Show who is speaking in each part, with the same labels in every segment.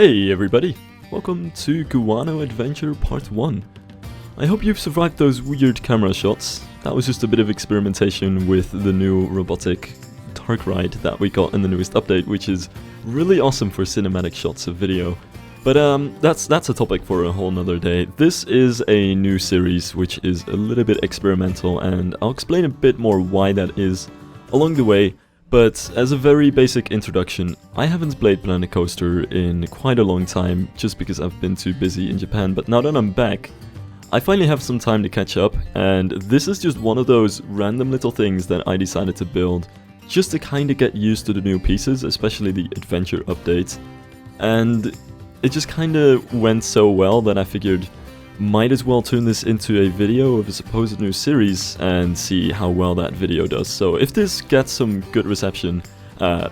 Speaker 1: Hey everybody, welcome to Guano Adventure Part 1. I hope you've survived those weird camera shots. That was just a bit of experimentation with the new robotic dark ride that we got in the newest update, which is really awesome for cinematic shots of video. But that's a topic for a whole nother day. This is a new series which is a little bit experimental, and I'll explain a bit more why that is along the way. But as a very basic introduction, I haven't played Planet Coaster in quite a long time, just because I've been too busy in Japan, but now that I'm back, I finally have some time to catch up, and this is just one of those random little things that I decided to build, just to kinda get used to the new pieces, especially the adventure updates. And it just kinda went so well that I figured, might as well turn this into a video of a supposed new series and see how well that video does. So if this gets some good reception,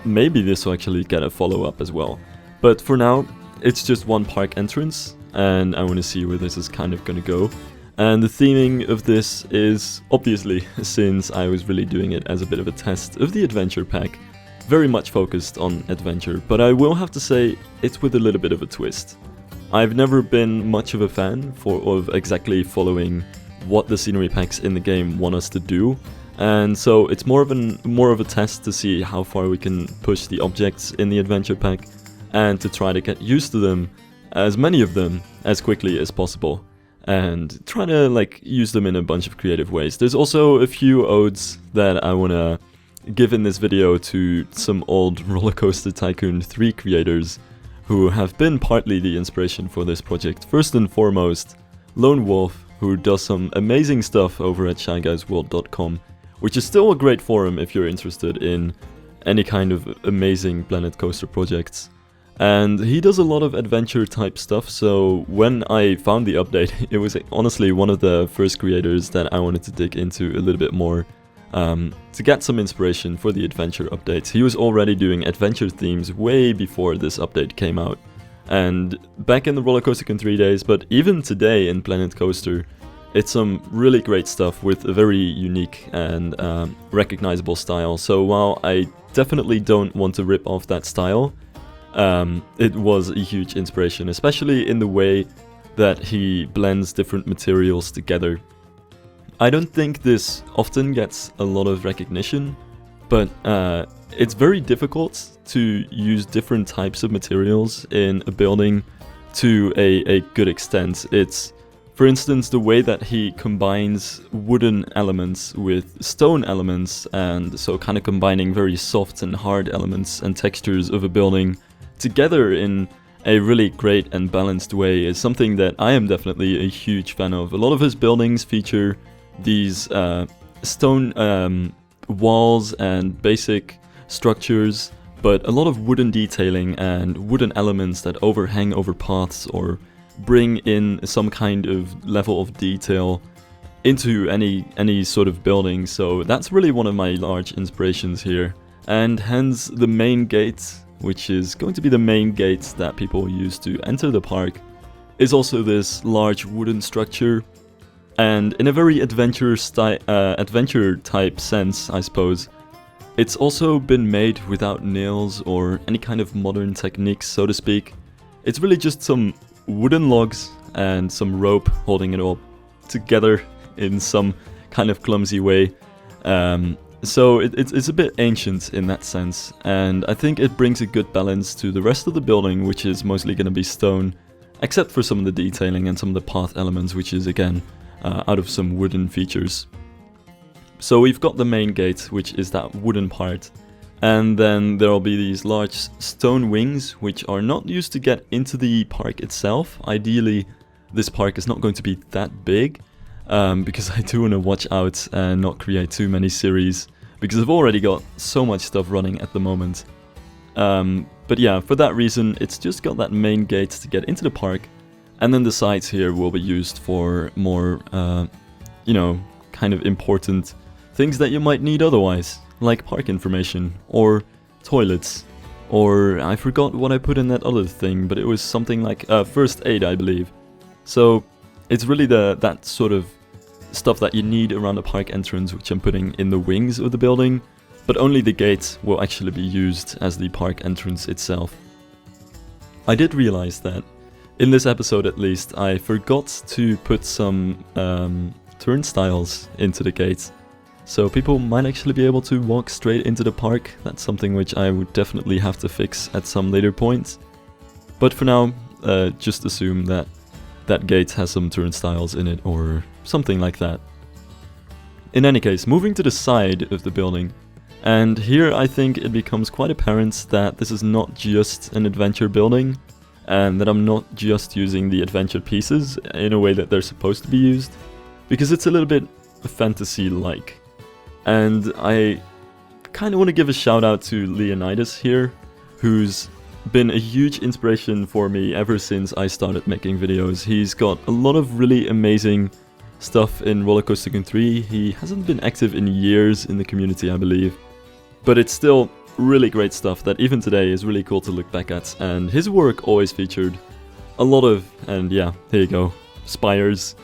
Speaker 1: maybe this will actually get a follow-up as well. But for now, it's just one park entrance, and I want to see where this is kind of gonna go. And the theming of this is, obviously, since I was really doing it as a bit of a test of the adventure pack, very much focused on adventure, but I will have to say it's with a little bit of a twist. I've never been much of a fan of exactly following what the scenery packs in the game want us to do, and so it's more of a test to see how far we can push the objects in the adventure pack, and to try to get used to them, as many of them, as quickly as possible, and try to use them in a bunch of creative ways. There's also a few odes that I wanna give in this video to some old Roller Coaster Tycoon 3 creators who have been partly the inspiration for this project. First and foremost, Lonewolf, who does some amazing stuff over at shyguysworld.com, which is still a great forum if you're interested in any kind of amazing Planet Coaster projects. And he does a lot of adventure type stuff, so when I found the update, it was honestly one of the first creators that I wanted to dig into a little bit more, to get some inspiration for the adventure updates. He was already doing adventure themes way before this update came out, and back in the Roller Coaster Tycoon 3 days, but even today in Planet Coaster, it's some really great stuff with a very unique and recognizable style. So while I definitely don't want to rip off that style, it was a huge inspiration, especially in the way that he blends different materials together. I don't think this often gets a lot of recognition, but it's very difficult to use different types of materials in a building to a good extent. It's, for instance, the way that he combines wooden elements with stone elements, and so kind of combining very soft and hard elements and textures of a building together in a really great and balanced way is something that I am definitely a huge fan of. A lot of his buildings feature these stone walls and basic structures, but a lot of wooden detailing and wooden elements that overhang over paths or bring in some kind of level of detail into any sort of building. So that's really one of my large inspirations here, and hence the main gate, which is going to be the main gate that people use to enter the park, is also this large wooden structure. And in a very adventure type sense, I suppose, it's also been made without nails or any kind of modern techniques, so to speak. It's really just some wooden logs and some rope holding it all together in some kind of clumsy way. So it's a bit ancient in that sense, and I think it brings a good balance to the rest of the building, which is mostly going to be stone, except for some of the detailing and some of the path elements, which is again out of some wooden features. So we've got the main gate, which is that wooden part, and then there will be these large stone wings, which are not used to get into the park itself. Ideally, this park is not going to be that big, because I do want to watch out and not create too many series, because I've already got so much stuff running at the moment. But yeah, for that reason, it's just got that main gate to get into the park. And then the sides here will be used for more, kind of important things that you might need otherwise, like park information, or toilets, or I forgot what I put in that other thing, but it was something like first aid, I believe. So it's really that sort of stuff that you need around the park entrance, which I'm putting in the wings of the building, but only the gate will actually be used as the park entrance itself. I did realize that, in this episode at least, I forgot to put some turnstiles into the gate. So people might actually be able to walk straight into the park. That's something which I would definitely have to fix at some later point. But for now, just assume that that gate has some turnstiles in it or something like that. In any case, moving to the side of the building. And here I think it becomes quite apparent that this is not just an adventure building, and that I'm not just using the adventure pieces in a way that they're supposed to be used, because it's a little bit fantasy-like. And I kind of want to give a shout out to Leonidas here, who's been a huge inspiration for me ever since I started making videos. He's got a lot of really amazing stuff in Roller Coaster Tycoon 3. He hasn't been active in years in the community, I believe. But it's still really great stuff that even today is really cool to look back at, and his work always featured a lot of, and yeah, here you go, spires.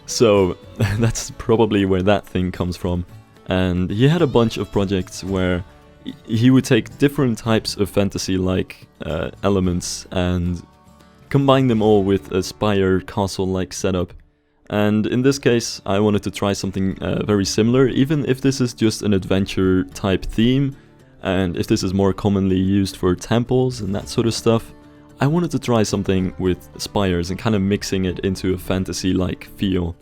Speaker 1: So that's probably where that thing comes from. And he had a bunch of projects where he would take different types of fantasy-like elements and combine them all with a spire castle-like setup. And in this case, I wanted to try something very similar, even if this is just an adventure type theme, and if this is more commonly used for temples and that sort of stuff. I wanted to try something with spires and kind of mixing it into a fantasy-like feel.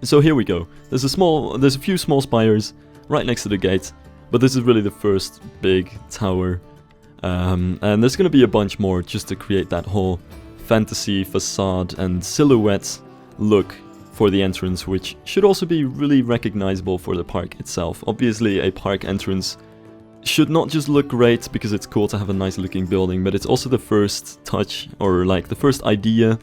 Speaker 1: So here we go. There's a few small spires right next to the gate, but this is really the first big tower. And there's going to be a bunch more just to create that whole fantasy facade and silhouette look for the entrance, which should also be really recognizable for the park itself. Obviously, a park entrance should not just look great because it's cool to have a nice looking building, but it's also the first touch, or like the first idea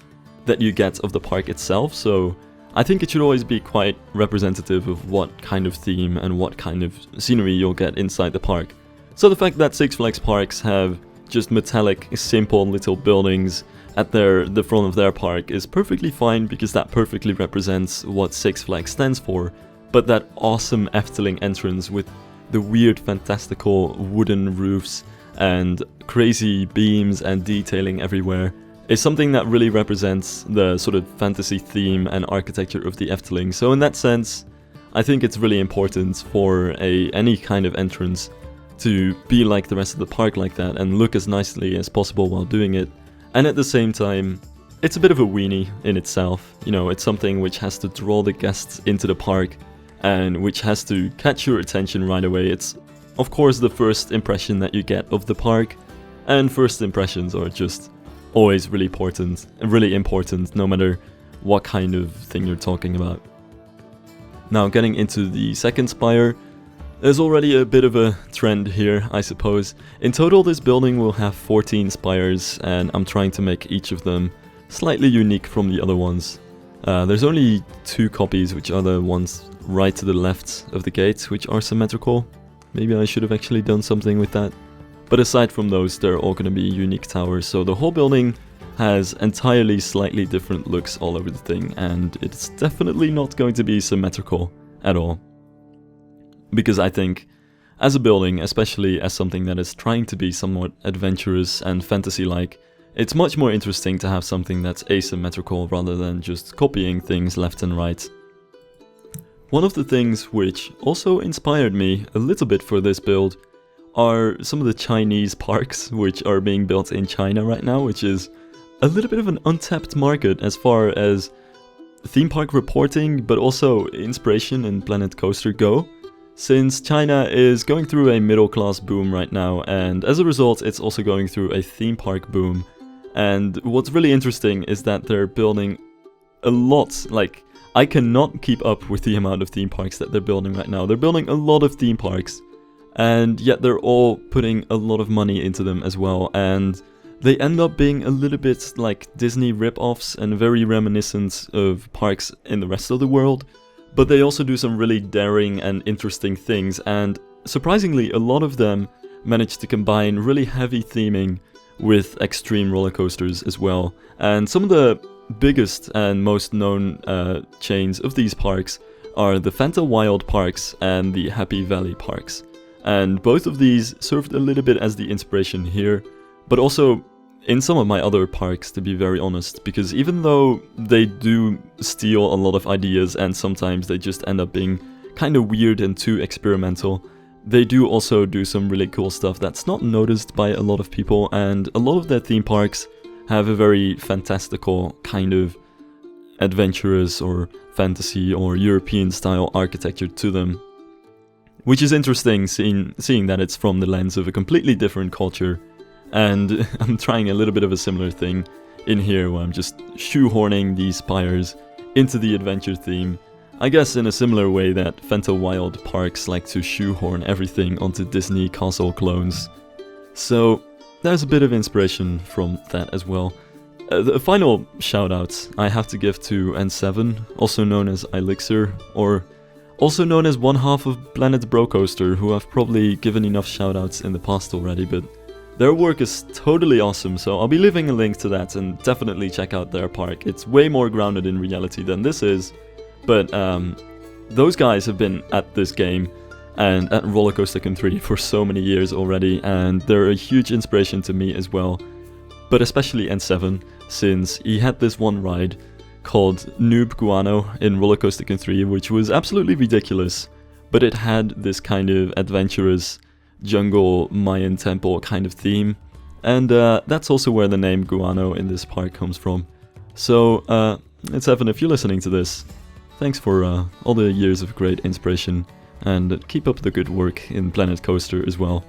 Speaker 1: that you get of the park itself. So I think it should always be quite representative of what kind of theme and what kind of scenery you'll get inside the park. So the fact that Six Flags parks have just metallic, simple little buildings at the front of their park is perfectly fine, because that perfectly represents what Six Flags stands for. But that awesome Efteling entrance with the weird fantastical wooden roofs and crazy beams and detailing everywhere is something that really represents the sort of fantasy theme and architecture of the Efteling. So in that sense, I think it's really important for any kind of entrance to be like the rest of the park like that and look as nicely as possible while doing it. And at the same time, it's a bit of a weenie in itself. You know, it's something which has to draw the guests into the park and which has to catch your attention right away. It's, of course, the first impression that you get of the park, and first impressions are just always really important, no matter what kind of thing you're talking about. Now, getting into the second spire, there's already a bit of a trend here, I suppose. In total, this building will have 14 spires, and I'm trying to make each of them slightly unique from the other ones. There's only 2 copies, which are the ones right to the left of the gate, which are symmetrical. Maybe I should have actually done something with that. But aside from those, they're all going to be unique towers, so the whole building has entirely slightly different looks all over the thing, and it's definitely not going to be symmetrical at all. Because I think, as a building, especially as something that is trying to be somewhat adventurous and fantasy-like, it's much more interesting to have something that's asymmetrical rather than just copying things left and right. One of the things which also inspired me a little bit for this build are some of the Chinese parks which are being built in China right now, which is a little bit of an untapped market as far as theme park reporting, but also inspiration and Planet Coaster go. Since China is going through a middle-class boom right now, and as a result it's also going through a theme park boom. And what's really interesting is that they're building a lot. Like, I cannot keep up with the amount of theme parks that they're building right now. They're building a lot of theme parks, and yet they're all putting a lot of money into them as well. And they end up being a little bit like Disney rip-offs and very reminiscent of parks in the rest of the world. But they also do some really daring and interesting things, and surprisingly a lot of them manage to combine really heavy theming with extreme roller coasters as well. And some of the biggest and most known chains of these parks are the Fanta Wild parks and the Happy Valley parks. And both of these served a little bit as the inspiration here, but also in some of my other parks, to be very honest, because even though they do steal a lot of ideas and sometimes they just end up being kind of weird and too experimental, they do also do some really cool stuff that's not noticed by a lot of people, and a lot of their theme parks have a very fantastical kind of adventurous or fantasy or European style architecture to them. Which is interesting, seeing that it's from the lens of a completely different culture. And I'm trying a little bit of a similar thing in here, where I'm just shoehorning these spires into the adventure theme. I guess in a similar way that Fenta Wild parks like to shoehorn everything onto Disney castle clones. So there's a bit of inspiration from that as well. The final shout out I have to give to N7, also known as ilyxr, or also known as one half of Planet Brocoaster, who I've probably given enough shout outs in the past already, but their work is totally awesome, so I'll be leaving a link to that, and definitely check out their park. It's way more grounded in reality than this is, but those guys have been at this game and at Rollercoaster Tycoon 3 for so many years already, and they're a huge inspiration to me as well. But especially N7, since he had this one ride called NUUBGUANO in Rollercoaster Tycoon 3, which was absolutely ridiculous, but it had this kind of adventurous jungle Mayan temple kind of theme, and that's also where the name Guano in this park comes from. So, N7, if you're listening to this, thanks for all the years of great inspiration, and keep up the good work in Planet Coaster as well.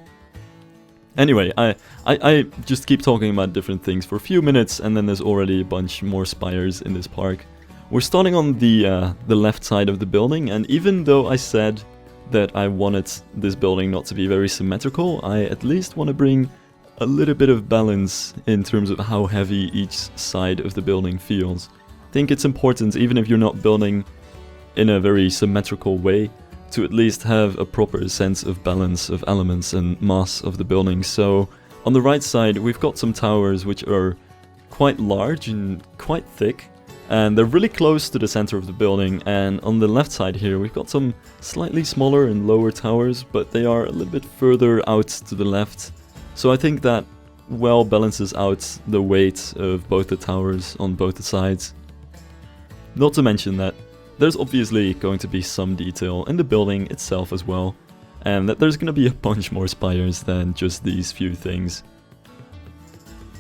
Speaker 1: Anyway, I just keep talking about different things for a few minutes, and then there's already a bunch more spires in this park. We're starting on the left side of the building, and even though I said that I wanted this building not to be very symmetrical, I at least want to bring a little bit of balance in terms of how heavy each side of the building feels. I think it's important, even if you're not building in a very symmetrical way, to at least have a proper sense of balance of elements and mass of the building. So on the right side we've got some towers which are quite large and quite thick, and they're really close to the center of the building, and on the left side here we've got some slightly smaller and lower towers, but they are a little bit further out to the left. So I think that well balances out the weight of both the towers on both the sides. Not to mention that there's obviously going to be some detail in the building itself as well, and that there's going to be a bunch more spires than just these few things.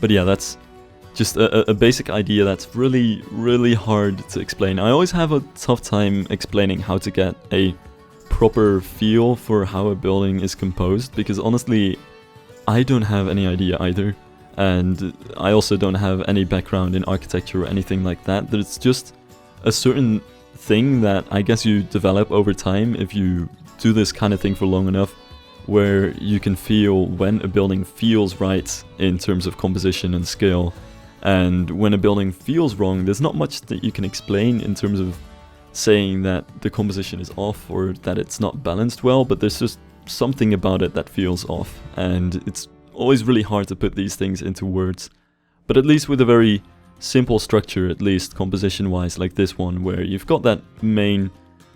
Speaker 1: But yeah, that's just a basic idea that's really hard to explain. I always have a tough time explaining how to get a proper feel for how a building is composed, because honestly, I don't have any idea either, and I also don't have any background in architecture or anything like that. There's just a certain thing that I guess you develop over time if you do this kind of thing for long enough, where you can feel when a building feels right in terms of composition and scale, and when a building feels wrong, there's not much that you can explain in terms of saying that the composition is off or that it's not balanced well, but there's just something about it that feels off, and it's always really hard to put these things into words. But at least with a very simple structure, at least composition wise, like this one, where you've got that main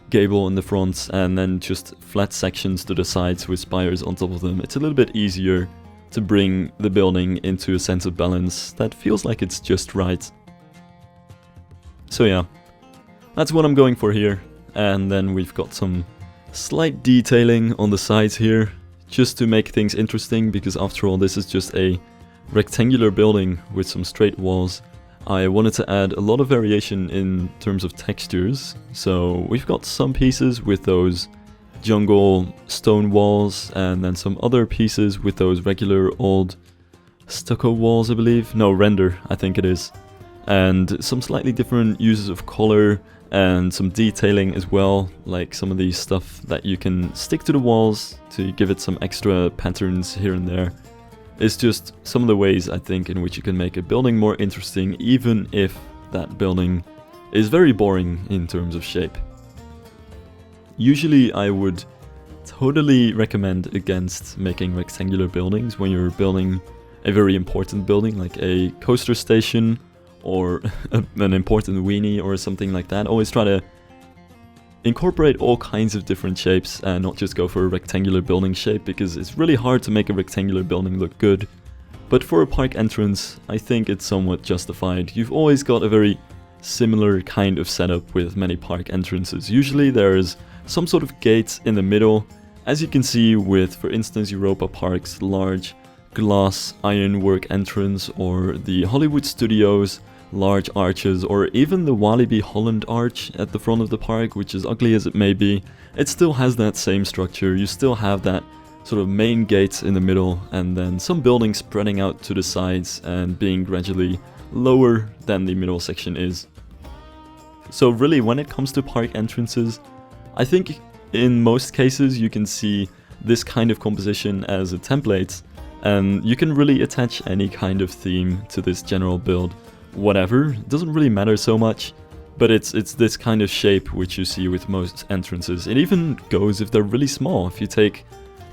Speaker 1: gable in the front and then just flat sections to the sides with spires on top of them, it's a little bit easier to bring the building into a sense of balance that feels like it's just right. So yeah, that's what I'm going for here. And then we've got some slight detailing on the sides here, just to make things interesting, because after all this is just a rectangular building with some straight walls. I wanted to add a lot of variation in terms of textures, so we've got some pieces with those jungle stone walls, and then some other pieces with those regular old stucco walls, I believe. No, render, I think it is. And some slightly different uses of color and some detailing as well, like some of these stuff that you can stick to the walls to give it some extra patterns here and there. It's just some of the ways, I think, in which you can make a building more interesting, even if that building is very boring in terms of shape. Usually I would totally recommend against making rectangular buildings when you're building a very important building, like a coaster station or an important weenie or something like that. Always try to incorporate all kinds of different shapes and not just go for a rectangular building shape, because it's really hard to make a rectangular building look good but for a park entrance, I think it's somewhat justified. You've always got a very similar kind of setup with many park entrances. Usually there is some sort of gate in the middle, as you can see with, for instance, Europa Park's large glass ironwork entrance, or the Hollywood Studios large arches, or even the Walibi Holland arch at the front of the park, which is ugly as it may be. It still has that same structure. You still have that sort of main gate in the middle, and then some buildings spreading out to the sides and being gradually lower than the middle section is. So really, when it comes to park entrances, I think in most cases you can see this kind of composition as a template, and you can really attach any kind of theme to this general build. Whatever, it doesn't really matter so much, but it's this kind of shape which you see with most entrances. It even goes if they're really small. If you take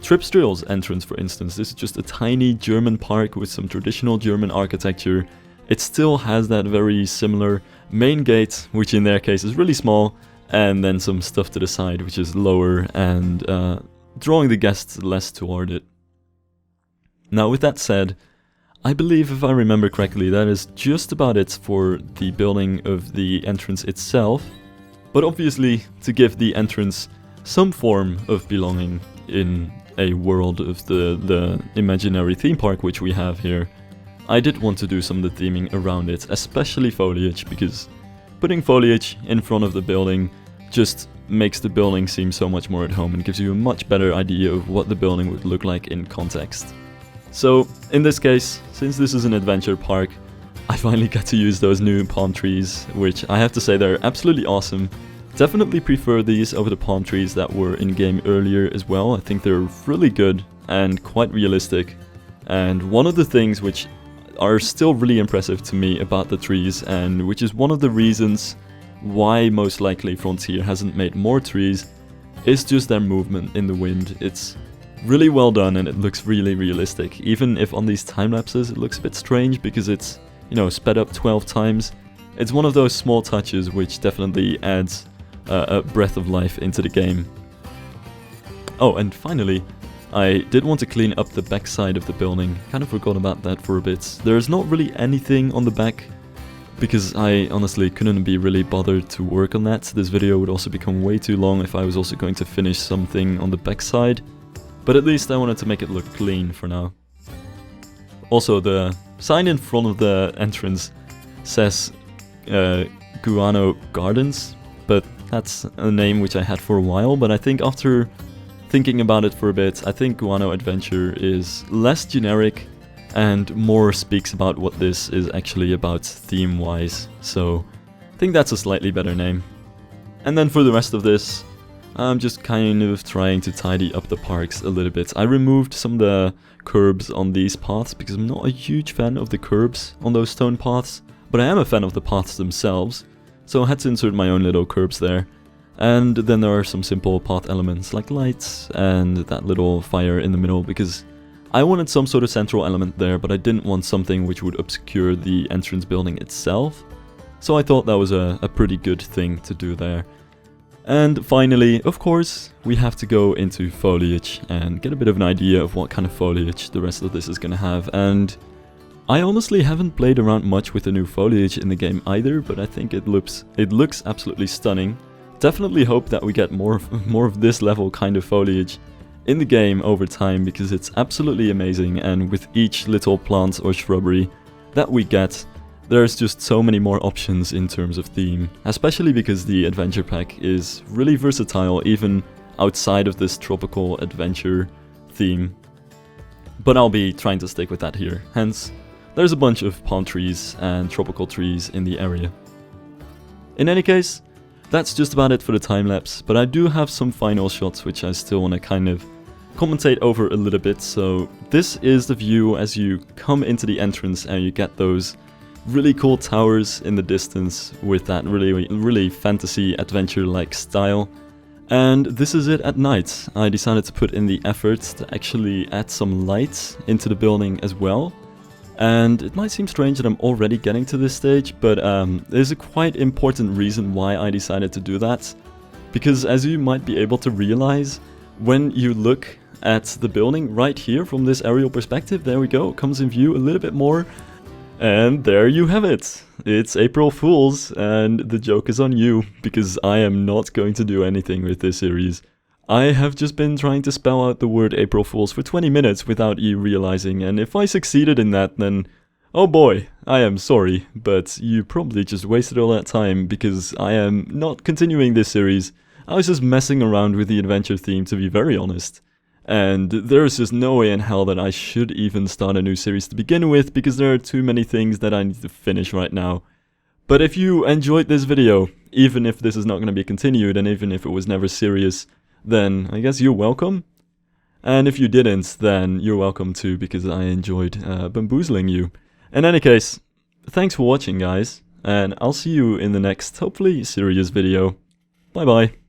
Speaker 1: Tripstrill's entrance, for instance, this is just a tiny German park with some traditional German architecture. It still has that very similar main gate, which in their case is really small, and then some stuff to the side which is lower and drawing the guests less toward it. Now, with that said, I believe, if I remember correctly, that is just about it for the building of the entrance itself. But obviously, to give the entrance some form of belonging in a world of the imaginary theme park which we have here, I did want to do some of the theming around it, especially foliage, because putting foliage in front of the building just makes the building seem so much more at home and gives you a much better idea of what the building would look like in context. So, in this case, since this is an adventure park, I finally got to use those new palm trees, which I have to say they're absolutely awesome. Definitely prefer these over the palm trees that were in-game earlier as well. I think they're really good and quite realistic. And one of the things which are still really impressive to me about the trees, and which is one of the reasons why most likely Frontier hasn't made more trees, is just their movement in the wind. It's really well done and it looks really realistic. Even if on these time lapses it looks a bit strange because it's, you know, sped up 12 times. It's one of those small touches which definitely adds a breath of life into the game. Oh, and finally, I did want to clean up the back side of the building. Kind of forgot about that for a bit. There's not really anything on the back because I honestly couldn't be really bothered to work on that. This video would also become way too long if I was also going to finish something on the back side. But at least I wanted to make it look clean for now. Also, the sign in front of the entrance says Guano Gardens, but that's a name which I had for a while. But I think after thinking about it for a bit, I think Guano Adventure is less generic and more speaks about what this is actually about theme-wise. So I think that's a slightly better name. And then for the rest of this, I'm just kind of trying to tidy up the parks a little bit. I removed some of the curbs on these paths because I'm not a huge fan of the curbs on those stone paths, but I am a fan of the paths themselves, so I had to insert my own little curbs there. And then there are some simple path elements like lights and that little fire in the middle, because I wanted some sort of central element there, but I didn't want something which would obscure the entrance building itself. So I thought that was a pretty good thing to do there. And finally, of course, we have to go into foliage and get a bit of an idea of what kind of foliage the rest of this is going to have. And I honestly haven't played around much with the new foliage in the game either, but I think it looks absolutely stunning. Definitely hope that we get more of this level kind of foliage in the game over time, because it's absolutely amazing, and with each little plant or shrubbery that we get, there's just so many more options in terms of theme, especially because the adventure pack is really versatile even outside of this tropical adventure theme. But I'll be trying to stick with that here, hence there's a bunch of palm trees and tropical trees in the area. In any case, that's just about it for the time-lapse, but I do have some final shots which I still want to kind of commentate over a little bit. So this is the view as you come into the entrance and you get those really cool towers in the distance with that really fantasy adventure-like style. And this is it at night. I decided to put in the effort to actually add some lights into the building as well. And it might seem strange that I'm already getting to this stage, but there's a quite important reason why I decided to do that. Because as you might be able to realize, when you look at the building right here from this aerial perspective, there we go, comes in view a little bit more. And there you have it. It's April Fools, and the joke is on you, because I am not going to do anything with this series. I have just been trying to spell out the word April Fools for 20 minutes without you realizing, and if I succeeded in that, then oh boy, I am sorry, but you probably just wasted all that time, because I am not continuing this series. I was just messing around with the adventure theme, to be very honest. And there's just no way in hell that I should even start a new series to begin with, because there are too many things that I need to finish right now. But if you enjoyed this video, even if this is not going to be continued, and even if it was never serious, then I guess you're welcome. And if you didn't, then you're welcome too, because I enjoyed bamboozling you. In any case, thanks for watching guys, and I'll see you in the next, hopefully serious video. Bye bye.